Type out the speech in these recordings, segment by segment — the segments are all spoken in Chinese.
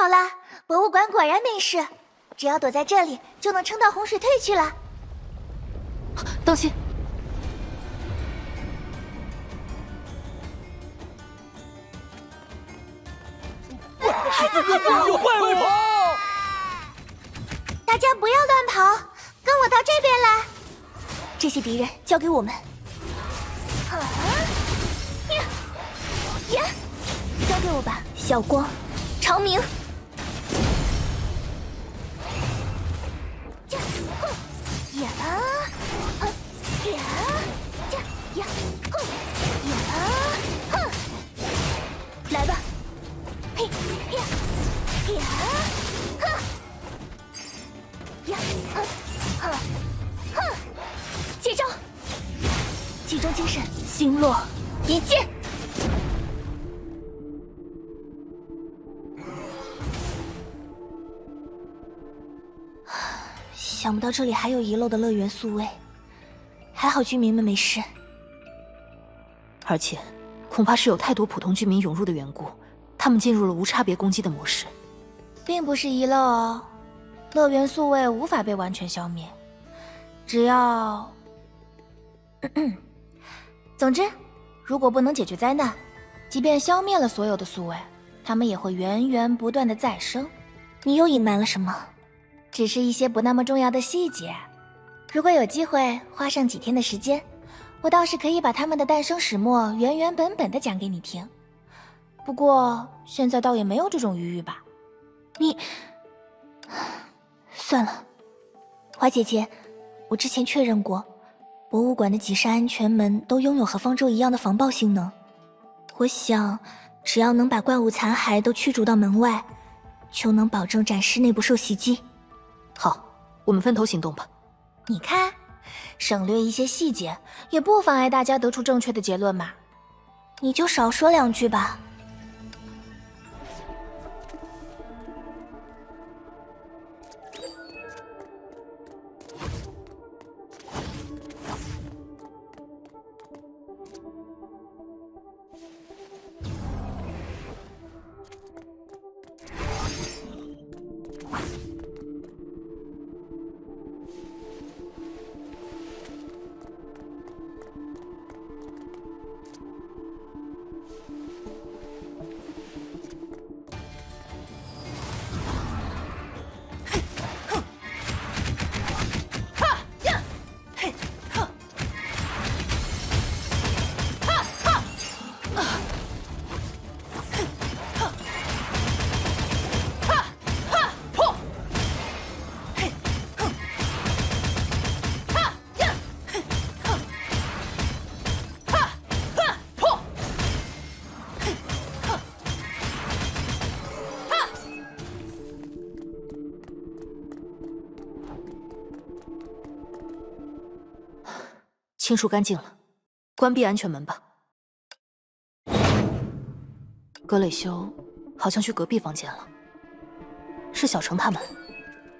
好了，博物馆果然没事，只要躲在这里，就能撑到洪水退去了。当心！有怪物！大家不要乱跑，跟我到这边来。这些敌人交给我们。交给我吧，小光，长明。来吧，嘿呀呀，呀，接招！集中精神，星落一剑。想不到这里还有遗漏的乐园宿卫，还好居民们没事。而且，恐怕是有太多普通居民涌入的缘故，他们进入了无差别攻击的模式。并不是遗漏哦，乐园宿卫无法被完全消灭，只要……总之，如果不能解决灾难，即便消灭了所有的宿卫，他们也会源源不断的再生。你又隐瞒了什么？只是一些不那么重要的细节。如果有机会花上几天的时间，我倒是可以把他们的诞生始末原原本本的讲给你听。不过现在倒也没有这种余裕吧。你算了，华姐姐，我之前确认过，博物馆的几扇安全门都拥有和方舟一样的防爆性能。我想，只要能把怪物残骸都驱逐到门外，就能保证展示内部受袭击。好，我们分头行动吧。你看，省略一些细节，也不妨碍大家得出正确的结论嘛。你就少说两句吧。清除干净了，关闭安全门吧。格蕾修好像去隔壁房间了，是小程他们，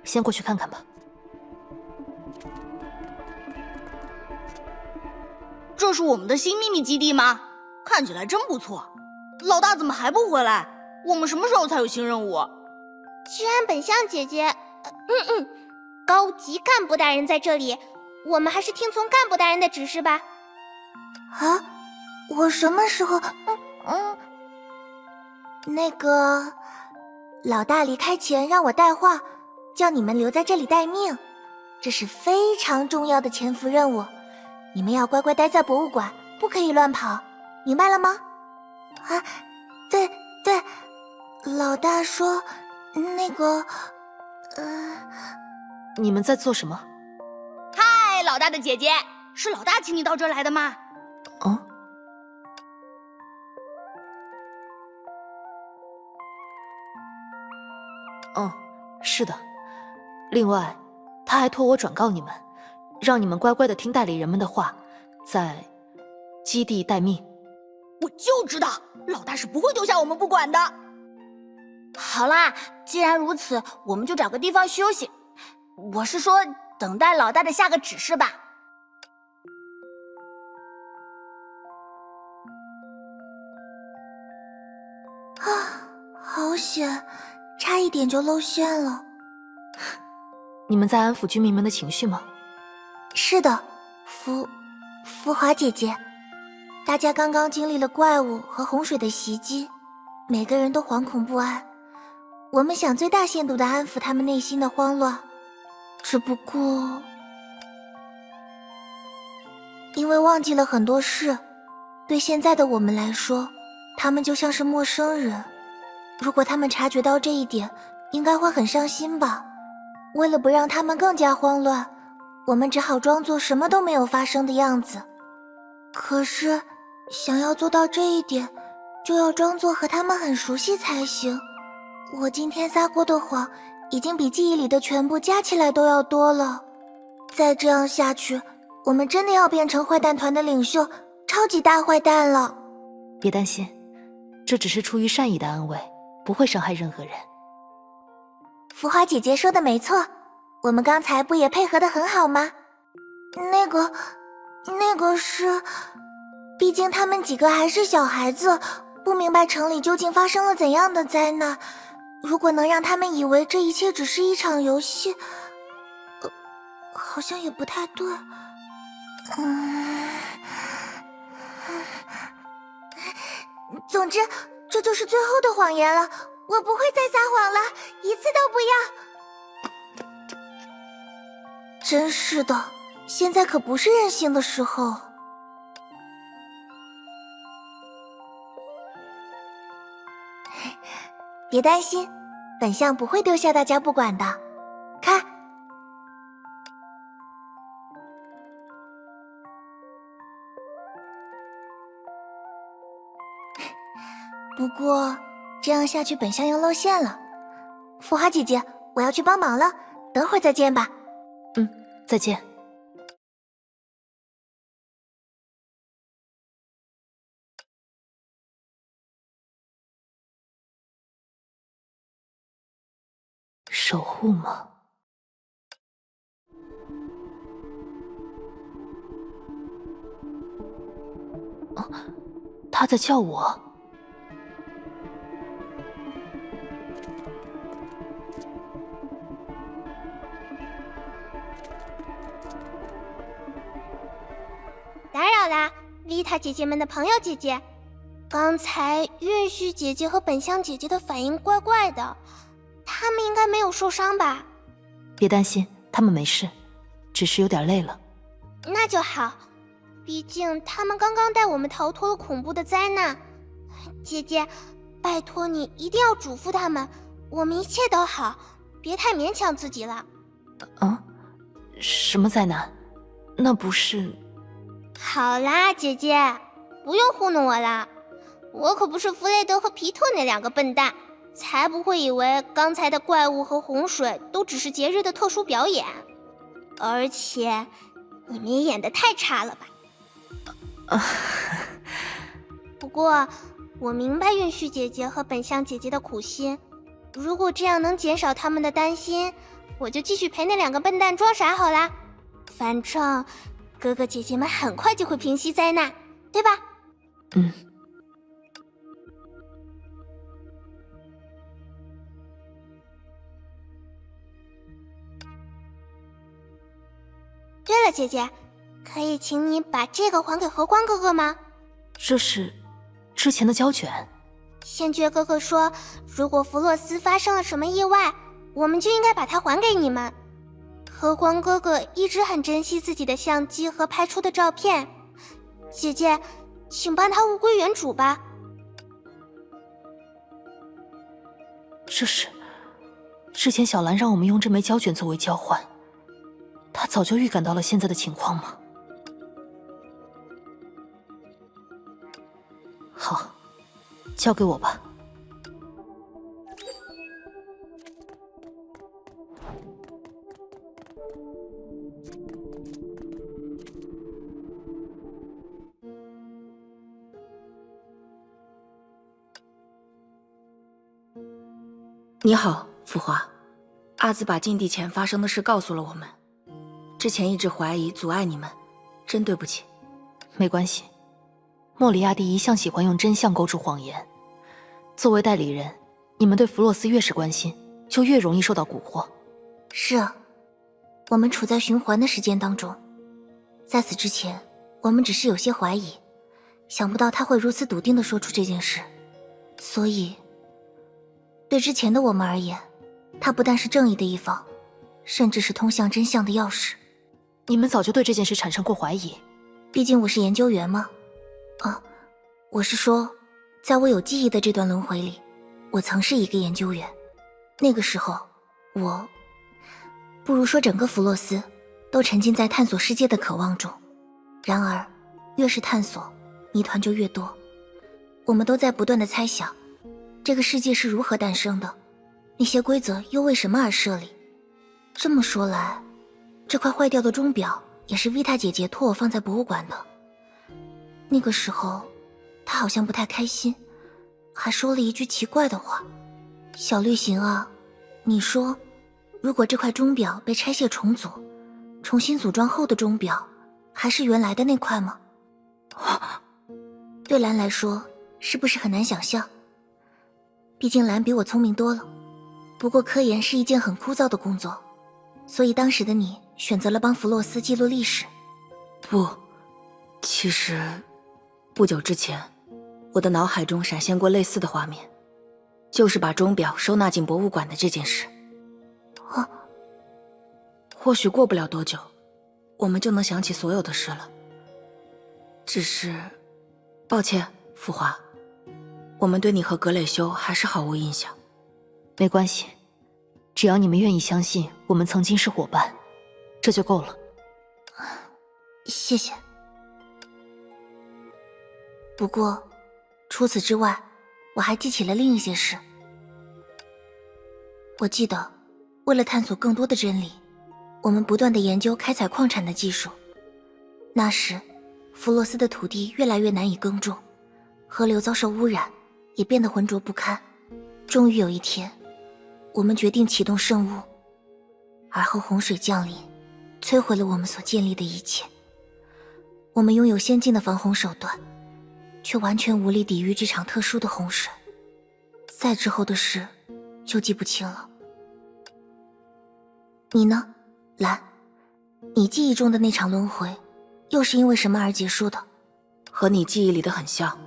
先过去看看吧。这是我们的新秘密基地吗？看起来真不错。老大怎么还不回来？我们什么时候才有新任务？治安本相姐姐，高级干部大人在这里，我们还是听从干部大人的指示吧。啊，我什么时候……那个，老大离开前让我带话，叫你们留在这里待命，这是非常重要的潜伏任务，你们要乖乖待在博物馆，不可以乱跑，明白了吗？啊，对，老大说，那个，你们在做什么？嗨，老大的姐姐，是老大请你到这儿来的吗？是的。另外，他还托我转告你们，让你们乖乖的听代理人们的话，在基地待命。我就知道，老大是不会丢下我们不管的。好啦，既然如此，我们就找个地方休息。我是说，等待老大的下个指示吧。好险，差一点就露馅了。你们在安抚居民们的情绪吗？是的，福华姐姐，大家刚刚经历了怪物和洪水的袭击，每个人都惶恐不安。我们想最大限度地安抚他们内心的慌乱，只不过因为忘记了很多事，对现在的我们来说，他们就像是陌生人。如果他们察觉到这一点，应该会很伤心吧。为了不让他们更加慌乱，我们只好装作什么都没有发生的样子。可是想要做到这一点，就要装作和他们很熟悉才行。我今天撒过的谎已经比记忆里的全部加起来都要多了。再这样下去，我们真的要变成坏蛋团的领袖，超级大坏蛋了。别担心，这只是出于善意的安慰，不会伤害任何人。福华姐姐说的没错，我们刚才不也配合得很好吗？那个是，毕竟他们几个还是小孩子，不明白城里究竟发生了怎样的灾难。如果能让他们以为这一切只是一场游戏，好像也不太对。总之，这就是最后的谎言了。我不会再撒谎了，一次都不要。真是的，现在可不是任性的时候。别担心，本相不会丢下大家不管的。看，不过这样下去本相要露馅了。福华姐姐，我要去帮忙了，等会儿再见吧。再见。守护吗？他在叫我。打扰啦，丽塔姐姐们的朋友姐姐。刚才韵絮姐姐和本香姐姐的反应怪怪的，她们应该没有受伤吧？别担心，他们没事，只是有点累了。那就好，毕竟他们刚刚带我们逃脱了恐怖的灾难。姐姐，拜托你一定要嘱咐他们，我们一切都好，别太勉强自己了。什么灾难？那不是……好啦，姐姐，不用糊弄我啦，我可不是弗雷德和皮特那两个笨蛋，才不会以为刚才的怪物和洪水都只是节日的特殊表演。而且，你们也演得太差了吧？不过，我明白韵絮姐姐和本香姐姐的苦心，如果这样能减少他们的担心，我就继续陪那两个笨蛋装傻好啦。反正哥哥姐姐们很快就会平息灾难，对吧？对了，姐姐，可以请你把这个还给和光哥哥吗？这是之前的胶卷。先觉哥哥说，如果弗洛斯发生了什么意外，我们就应该把它还给你们。和光哥哥一直很珍惜自己的相机和拍出的照片，姐姐，请帮他物归原主吧。这是之前小兰让我们用这枚胶卷作为交换，她早就预感到了现在的情况吗？好，交给我吧。你好，福华。阿兹把禁地前发生的事告诉了我们，之前一直怀疑阻碍你们，真对不起。没关系，莫里亚蒂一向喜欢用真相勾住谎言。作为代理人，你们对弗洛斯越是关心，就越容易受到蛊惑。是啊，我们处在循环的时间当中。在此之前，我们只是有些怀疑，想不到他会如此笃定地说出这件事。所以，对之前的我们而言，他不但是正义的一方，甚至是通向真相的钥匙。你们早就对这件事产生过怀疑？毕竟我是研究员嘛。我是说，在我有记忆的这段轮回里，我曾是一个研究员。那个时候，不如说整个弗洛斯都沉浸在探索世界的渴望中。然而，越是探索，谜团就越多。我们都在不断地猜想，这个世界是如何诞生的，那些规则又为什么而设立。这么说来，这块坏掉的钟表也是维塔姐姐托我放在博物馆的。那个时候，她好像不太开心，还说了一句奇怪的话：“小绿行啊，你说，如果这块钟表被拆卸重组，重新组装后的钟表还是原来的那块吗？”对兰来说，是不是很难想象？毕竟兰比我聪明多了。不过科研是一件很枯燥的工作，所以当时的你选择了帮弗洛斯记录历史。不，其实不久之前，我的脑海中闪现过类似的画面，就是把钟表收纳进博物馆的这件事。或许过不了多久，我们就能想起所有的事了。只是，抱歉，傅华，我们对你和格蕾修还是毫无印象。没关系，只要你们愿意相信我们曾经是伙伴，这就够了。谢谢。不过，除此之外，我还记起了另一些事。我记得，为了探索更多的真理，我们不断地研究开采矿产的技术。那时，弗洛斯的土地越来越难以耕种，河流遭受污染，也变得浑浊不堪。终于有一天，我们决定启动圣物，而后洪水降临，摧毁了我们所建立的一切。我们拥有先进的防洪手段，却完全无力抵御这场特殊的洪水。再之后的事，就记不清了。你呢，兰？你记忆中的那场轮回，又是因为什么而结束的？和你记忆里的很像，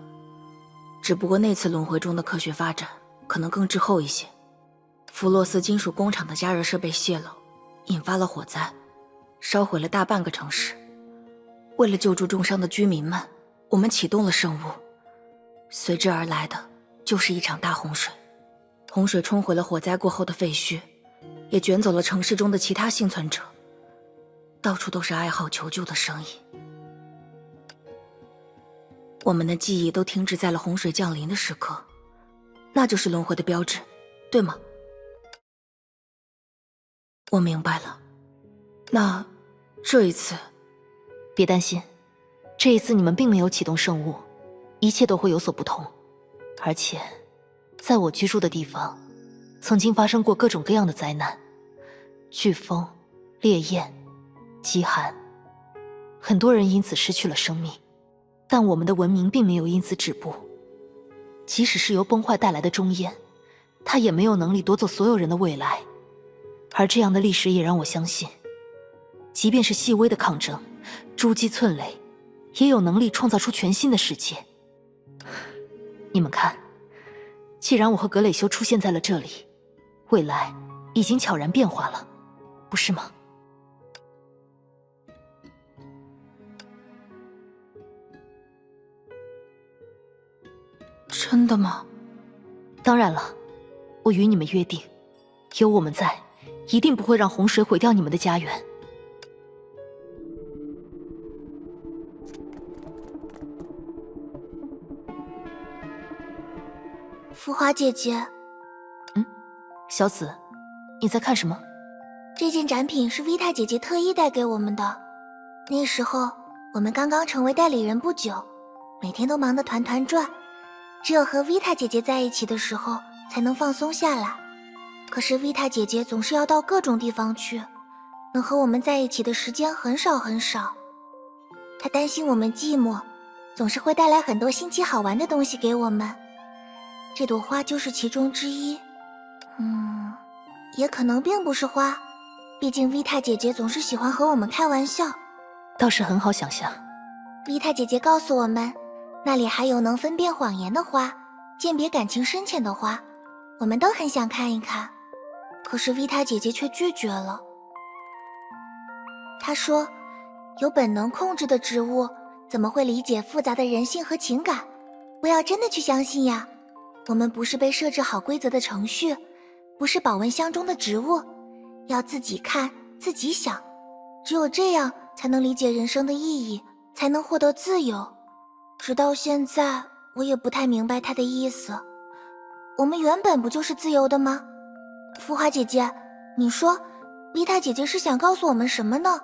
只不过那次轮回中的科学发展可能更滞后一些。弗洛斯金属工厂的加热设备泄漏，引发了火灾，烧毁了大半个城市。为了救助重伤的居民们，我们启动了圣物，随之而来的就是一场大洪水。洪水冲毁了火灾过后的废墟，也卷走了城市中的其他幸存者，到处都是哀嚎求救的声音。我们的记忆都停止在了洪水降临的时刻，那就是轮回的标志，对吗？我明白了。那这一次，别担心，这一次你们并没有启动圣物，一切都会有所不同。而且，在我居住的地方，曾经发生过各种各样的灾难，飓风、烈焰、极寒，很多人因此失去了生命。但我们的文明并没有因此止步，即使是由崩坏带来的终焉，它也没有能力夺走所有人的未来。而这样的历史也让我相信，即便是细微的抗争，珠玑寸雷，也有能力创造出全新的世界。你们看，既然我和格蕾修出现在了这里，未来已经悄然变化了，不是吗？真的吗？当然了，我与你们约定，有我们在，一定不会让洪水毁掉你们的家园。浮华姐姐，小紫，你在看什么？这件展品是维塔姐姐特意带给我们的。那时候我们刚刚成为代理人不久，每天都忙得团团转，只有和维塔姐姐在一起的时候才能放松下来。可是维塔姐姐总是要到各种地方去，能和我们在一起的时间很少很少。她担心我们寂寞，总是会带来很多新奇好玩的东西给我们。这朵花就是其中之一。也可能并不是花，毕竟维塔姐姐总是喜欢和我们开玩笑。倒是很好想象。维塔姐姐告诉我们，那里还有能分辨谎言的花，鉴别感情深浅的花，我们都很想看一看。可是维塔姐姐却拒绝了。她说，有本能控制的植物怎么会理解复杂的人性和情感？不要真的去相信呀，我们不是被设置好规则的程序，不是保温箱中的植物，要自己看自己想，只有这样才能理解人生的意义，才能获得自由。直到现在我也不太明白她的意思。我们原本不就是自由的吗？浮华姐姐，你说维塔姐姐是想告诉我们什么呢？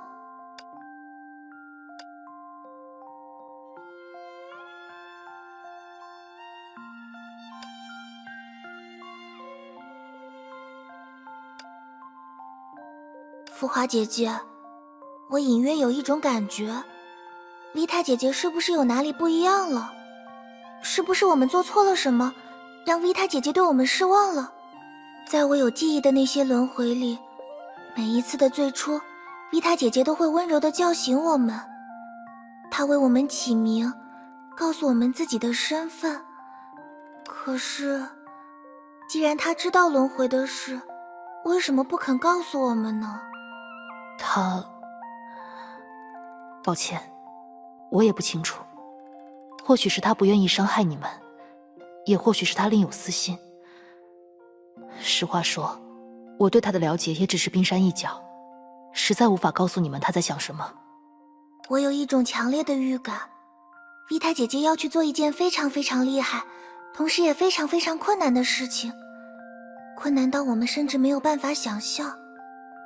浮华姐姐，我隐约有一种感觉，维塔姐姐是不是有哪里不一样了？是不是我们做错了什么，让维塔姐姐对我们失望了？在我有记忆的那些轮回里，每一次的最初，维塔姐姐都会温柔地叫醒我们，她为我们起名，告诉我们自己的身份。可是，既然她知道轮回的事，为什么不肯告诉我们呢？抱歉，我也不清楚。或许是他不愿意伤害你们，也或许是他另有私心。实话说，我对他的了解也只是冰山一角，实在无法告诉你们他在想什么。我有一种强烈的预感，维塔姐姐要去做一件非常非常厉害，同时也非常非常困难的事情，困难到我们甚至没有办法想象。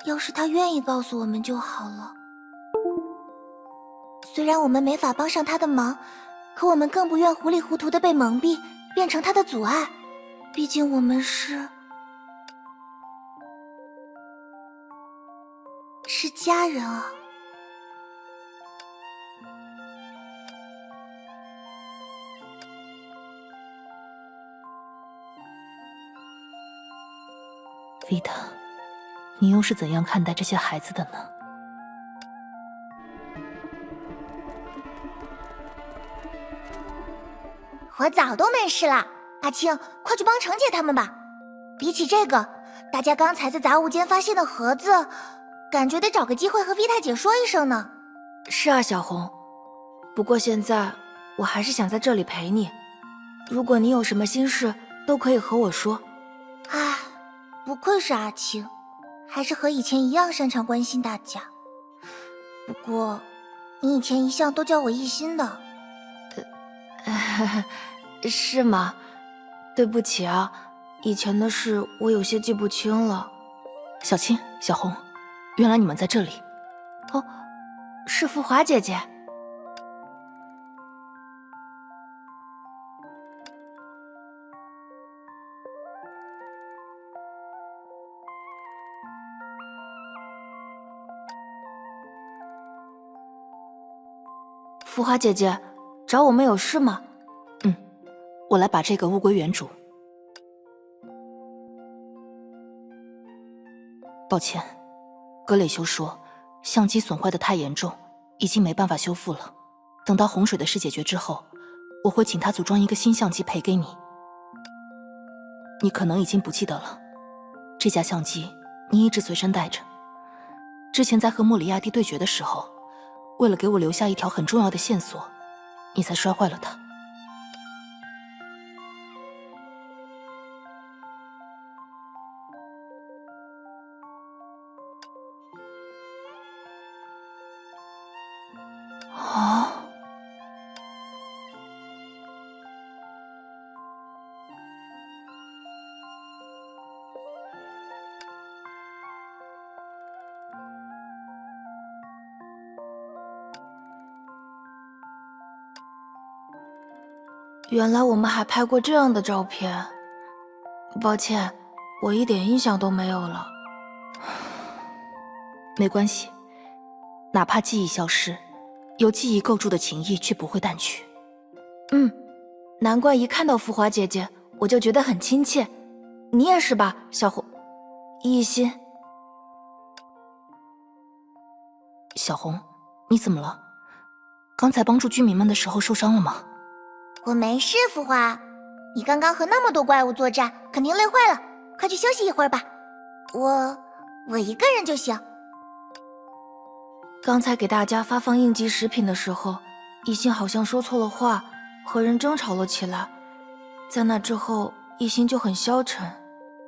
要是她愿意告诉我们就好了。虽然我们没法帮上她的忙，可我们更不愿糊里糊涂地被蒙蔽，变成她的阻碍。毕竟我们是家人啊。维塔，你又是怎样看待这些孩子的呢？我早都没事了，阿青，快去帮程姐他们吧。比起这个，大家刚才在杂物间发现的盒子，感觉得找个机会和维塔姐说一声呢。是啊，小红。不过现在我还是想在这里陪你，如果你有什么心事，都可以和我说。唉，不愧是阿青，还是和以前一样擅长关心大家。不过，你以前一向都叫我一心的。是吗？对不起啊，以前的事我有些记不清了。小青、小红，原来你们在这里。哦，是浮华姐姐。浮华姐姐，找我们有事吗？我来把这个物归原主。抱歉，格蕾修说相机损坏的太严重，已经没办法修复了。等到洪水的事解决之后，我会请他组装一个新相机赔给你。你可能已经不记得了，这架相机你一直随身带着。之前在和莫里亚蒂对决的时候，为了给我留下一条很重要的线索，你才摔坏了它。原来我们还拍过这样的照片，抱歉，我一点印象都没有了。没关系，哪怕记忆消失，由记忆构筑的情谊却不会淡去。难怪一看到浮华姐姐，我就觉得很亲切。你也是吧，小红，一心。小红，你怎么了？刚才帮助居民们的时候受伤了吗？我没事，浮华。你刚刚和那么多怪物作战，肯定累坏了，快去休息一会儿吧。我一个人就行。刚才给大家发放应急食品的时候，一心好像说错了话，和人争吵了起来。在那之后，一心就很消沉。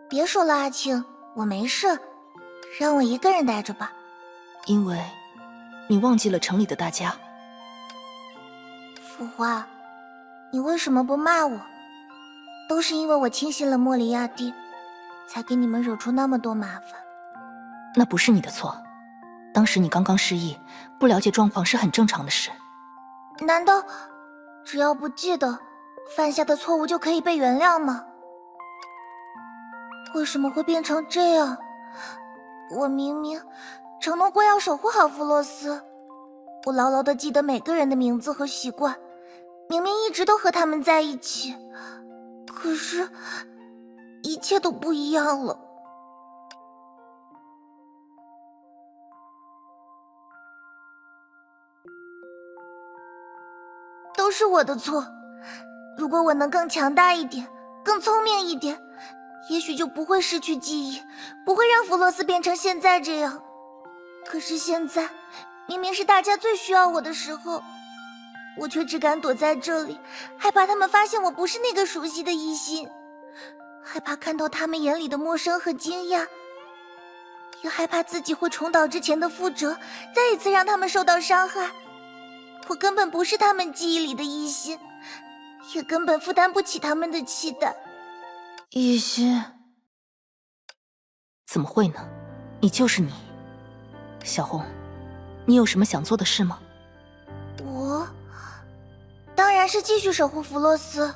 别说了，阿庆，我没事，让我一个人待着吧。因为你忘记了城里的大家。浮华，你为什么不骂我？都是因为我轻信了莫里亚蒂，才给你们惹出那么多麻烦。那不是你的错，当时你刚刚失忆，不了解状况是很正常的事。难道只要不记得，犯下的错误就可以被原谅吗？为什么会变成这样？我明明承诺过要守护好弗洛斯，我牢牢地记得每个人的名字和习惯，明明一直都和他们在一起，可是一切都不一样了。都是我的错，如果我能更强大一点，更聪明一点，也许就不会失去记忆，不会让弗洛斯变成现在这样。可是现在明明是大家最需要我的时候，我却只敢躲在这里，害怕他们发现我不是那个熟悉的一心，害怕看到他们眼里的陌生和惊讶，也害怕自己会重蹈之前的覆辙，再一次让他们受到伤害。我根本不是他们记忆里的一心，也根本负担不起他们的期待。一心，怎么会呢？你就是你。小红，你有什么想做的事吗？我当然是继续守护弗洛斯，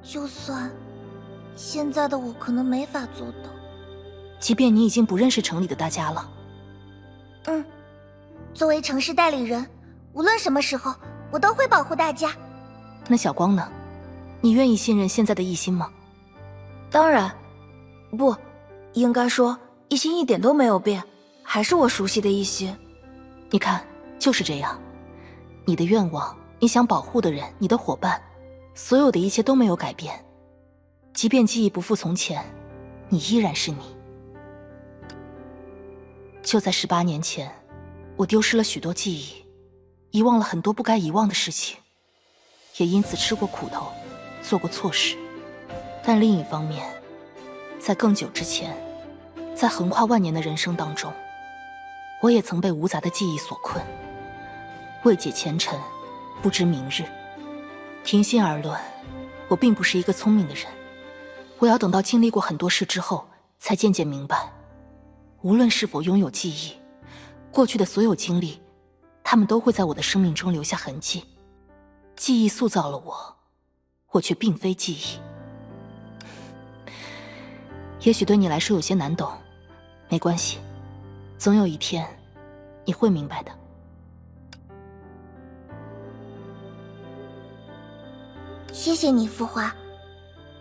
就算现在的我可能没法做到。即便你已经不认识城里的大家了。作为城市代理人，无论什么时候我都会保护大家。那小光呢？你愿意信任现在的一心吗？当然，不，应该说一心一点都没有变，还是我熟悉的一心。你看，就是这样。你的愿望，你想保护的人，你的伙伴，所有的一切都没有改变。即便记忆不复从前，你依然是你。就在18年前，我丢失了许多记忆，遗忘了很多不该遗忘的事情，也因此吃过苦头，做过错事。但另一方面，在更久之前，在横跨万年的人生当中，我也曾被无杂的记忆所困，未解前尘，不知明日。平心而论，我并不是一个聪明的人，我要等到经历过很多事之后，才渐渐明白，无论是否拥有记忆，过去的所有经历，它们都会在我的生命中留下痕迹。记忆塑造了我，我却并非记忆。也许对你来说有些难懂，没关系，总有一天你会明白的。谢谢你，浮华，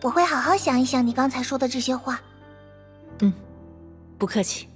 我会好好想一想你刚才说的这些话。不客气。